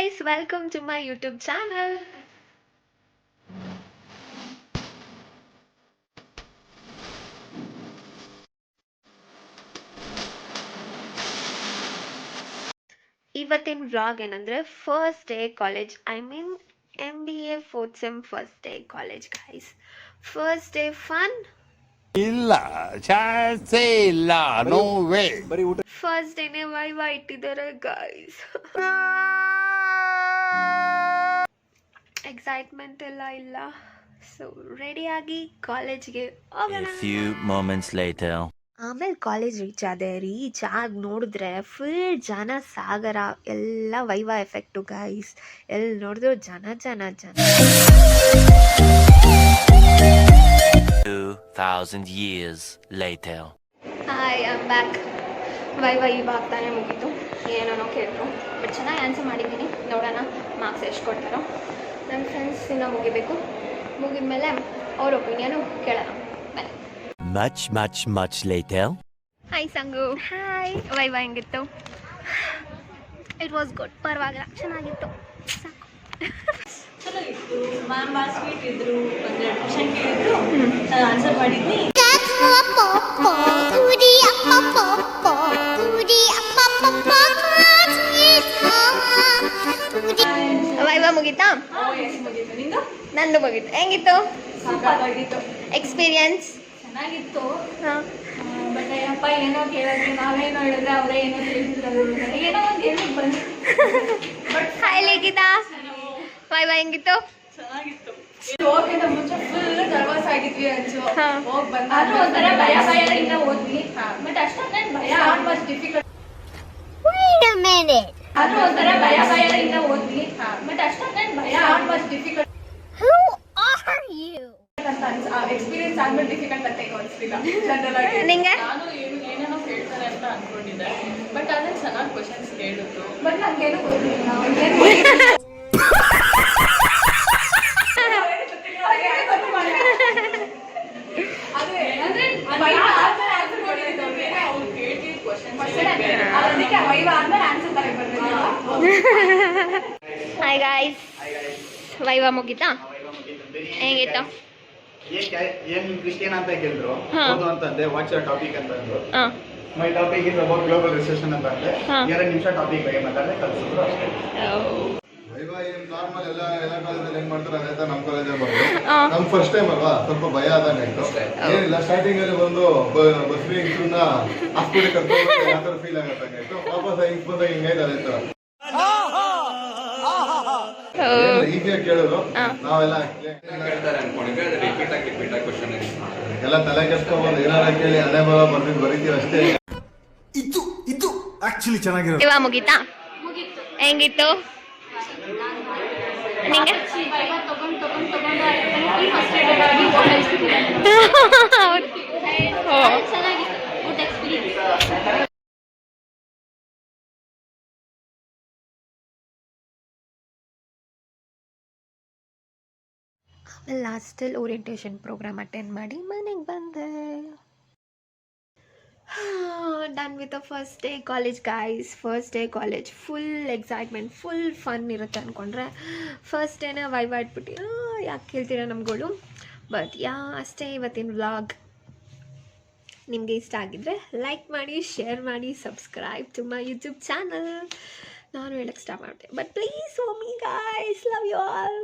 guys, welcome to my YouTube channel. ಇವತ್ತಿನ vlog ಏನಂದ್ರೆ first day college, MBA fourth sem first day college guys. First day fun. ಇಲ್ಲ ಚಾನ್ಸೇ ಇಲ್ಲ, no way. First ಡೇನೆ viva ಇಟ್ಟಿದ್ದಾರೆ guys. Excitement ಎಲ್ಲ ಇಲ್ಲ. So ready ಆಗಿ ಕಾಲೇಜ್ಗೆ ಹೋಗೋಣ. A few moments later. ಆಮೇಲೆ ಕಾಲೇಜ್ ರೀಚ್ ಆಗಿ ನೋಡಿದ್ರೆ ಫುಲ್ ಜನ ಸಾಗರ, ಎಲ್ಲ ವೈವಾ ಎಫೆಕ್ಟು ಗೈಸ್. ಎಲ್ಲಿ ನೋಡಿದ್ರು ಜನ. 2000 years later. Hi, I am back. Viva ಇವಾಗ ತಾನೇ ಮುಗೀತು. ಏನೋ ಕೇಳಿದ್ರು, ಬಟ್ ಚೆನ್ನಾಗಿ ಆನ್ಸರ್ ಮಾಡಿದ್ದೀನಿ. ನೋಡೋಣ ಮಾರ್ಕ್ಸ್ ಎಷ್ಟು ಕೊಡ್ತಾರೋ. ನನ್ನ ಫ್ರೆಂಡ್ಸ್ ಇನ್ನೂ ಮುಗಿದ್ಮೇಲೆ ಅವ್ರ ಒಪಿನಿಯನು ಕೇಳೋಣ. Much later. Hi Sangu. Hi. Viva ಹೆಂಗಿತ್ತು? ಇಟ್ ವಾಸ್ ಗುಡ್, ಪರವಾಗಿಲ್ಲ, ಚೆನ್ನಾಗಿತ್ತು, ಸಾಕು. ಚೆನ್ನಾಗಿತ್ತು. ಮ್ಯಾಮ್ ಭಾಳ ಸ್ವೀಟ್ ಇದ್ರು. ಒಂದೆರಡು ಕ್ವಶನ್ ಕೇಳಿದ್ರು, ನಾನು ಆನ್ಸರ್ ಮಾಡಿದ್ನಿ. ವೈವಾ ಮುಗೀತಾ? ಮುಗೀತು. ನಿಂದು? ನಂದು ಮುಗೀತು. ಹೆಂಗಿತ್ತು ಸೂಪರಾಗಿತ್ತು. ಎಕ್ಸ್ಪೀರಿಯನ್ಸ್? ಚೆನ್ನಾಗಿತ್ತು. ಹಾಂ. ಬಟ್ ಅಪ್ಪ ಏನೋ ಕೇಳಿದ್ರೆ, ನಾವೇನೋ ಹೇಳಿದ್ರೆ ಅವರೇ ಏನೋ ತಿಳಿಸಿದ್ರು. ಏನೋ ಒಂದು ಏನೋ ಬಂದು ಹಾಯ್ ಲಿಖಿತಾ. ವೈವಾ ಹೆಂಗಿತ್ತು? ಚೆನ್ನಾಗಿತ್ತು. ಹೋಗಿಂತ ಮುಂಚೆ ಫುಲ್ ನರ್ವಸ್ ಆಗಿದ್ವಿ ಅನ್ಸು. ಹಾ. ಹೋಗಿ ಬಂದು ಒಂಥರ ಭಯದಿಂದ ಓದ್ವಿ. ಬಟ್ ಅಷ್ಟೊಂದೇನು ಭಯ ಮಚ್ ಡಿಫಿಕಲ್ಟ್. ಆದ್ರೂ ಒಂಥರ ಭಯದಿಂದ ಓದ್ವಿ. ಬಟ್ ಅಷ್ಟೊಂದೇನು ಭಯ ಮಚ್ ಡಿಫಿಕಲ್ಟ್ ಅಂತ ಎಕ್ಸ್ಪೀರಿಯನ್ಸ್ ಆದ್ಮೇಲೆ ಡಿಫಿಕಲ್ಟ್ ಅಂತ ಏನು ಅನಿಸ್ತಿಲ್ಲ ಜನರಲ್ ಆಗಿ. ನಿಂಗೆ? ನಾನು ಏನೇನೋ ಹೇಳ್ತಾರೆ ಅಂತ ಅನ್ಕೊಂಡಿದ್ದೆ. ಬಟ್ ಅದೇ ಚೆನ್ನಾಗಿ ಕ್ವಶನ್ಸ್ ಕೇಳಿದ್ರು. ಬಟ್ ನಂಗೇನು ಗೊತ್ತಿಲ್ಲ. ಅದೇ ಅಂದ್ರೆ ಆನ್ಸರ್ ಮಾಡಿದ್ದು ಅವ್ರು ಕೇಳಿದ ಕ್ವಶನ್ಸ್ ಅದಕ್ಕೆ ವೈವಾ ಆದ್ಮೇಲೆ ಆನ್ಸರ್ ತರ ಬರ್ಬೇಕು. Hi guys. ವೈವಾ ಮುಗೀತಾ? ಹೆಂಗಿತ್ತು? ಏನ್ ಕ್ರಿಶ್ಚಿಯನ್ ಅಂತ ಕೇಳಿದ್ರು. ಹಾ. ಹೌದು ಅಂತಂದೆ. ವಾಟ್ಸ್ ಯುವರ್ ಟಾಪಿಕ್ ಅಂತಂದ್ರು. ಹಾಂ. My topic is about global recession ಅಂತ ಅಂದೆ. ಹಾ. 2 ನಿಮಿಷ ಟಾಪಿಕ್ ಬಗ್ಗೆ ಮಾತಾಡದೆ ಕಲಿಸಿದ್ರು ಅಷ್ಟೇ. ವೈವಾ ಏನ್ ನಾರ್ಮಲ್ ಎಲ್ಲ ಕಾಲೇಜಲ್ಲಿ ಹೆಂಗ್ ಮಾಡ್ತಾರೆ ಅದೇ ತರ ನಮ್ಮ ಕಾಲೇಜಲ್ಲಿ ಬರೋದು. ಆ. ನಮ್ ಫಸ್ಟ್ ಟೈಮ್ ಅಲ್ವಾ, ಸ್ವಲ್ಪ ಭಯ ಆದಂಗೆ ಆಯ್ತು. ಏನಿಲ್ಲ, ಸ್ಟಾರ್ಟಿಂಗ್ ಅಲ್ಲಿ ಬಂದು ಬಸ್ರಿ ಇಂಗ್ಸನ್ನ ಹಾಸ್ಪಿಟಲ್ ಕರ್ಕೊಂಡು ಯಾವ ತರ ಫೀಲ್ ಆಗತ್ತಂಗೆ ಆಯ್ತು. ವಾಪಸ್ ಹಿಂಗ್ ಬಂದಾಗ ಹಿಂಗೈತೆ ಅದೇ ತರ ಈಸಿಯಾಗಿ ಕೇಳಿದ್ರು. ನಾವೆಲ್ಲ ಎಲ್ಲ ತಲೆ ಕೆಸ್ಕೊಂಡ್ಬಂದು ಏನಾರ ಕೇಳಿ ಹಣೆ ಬರ ಬರೀತೀವಿ ಅಷ್ಟೇ. ಇದು ಆಕ್ಚುಲಿ ಚೆನ್ನಾಗಿರೋದು. ವೈವಾ ಮುಗೀತಾ? ಹೆಂಗಿತ್ತು ನಿಂಗೆ? ಆಮೇಲೆ ಲಾಸ್ಟಲ್ಲಿ ಓರಿಯೆಂಟೇಷನ್ ಪ್ರೋಗ್ರಾಮ್ ಅಟೆಂಡ್ ಮಾಡಿ ಮನೆಗೆ ಬಂದೆ. Done with the first day college guys. First day college full excitement, full fun ಇರುತ್ತೆ ಅಂದ್ಕೊಂಡ್ರೆ ಫಸ್ಟ್ ಡೇನೇ ವೈವಾ ಇಟ್ಬಿಟ್ಟು ಯಾಕೆ ಕೇಳ್ತೀರಾ ನಮ್ಗಳು. ಬಟ್ ಅಷ್ಟೇ ಇವತ್ತಿನ ವ್ಲಾಗ್. ನಿಮಗೆ ಇಷ್ಟ ಆಗಿದ್ರೆ ಲೈಕ್ ಮಾಡಿ, ಶೇರ್ ಮಾಡಿ, subscribe to my YouTube channel. ನಾನು ಹೇಳಕ್ಕೆ ಸ್ಟಾರ್ಟ್ ಮಾಡಿದೆ, but please for me guys, love you all.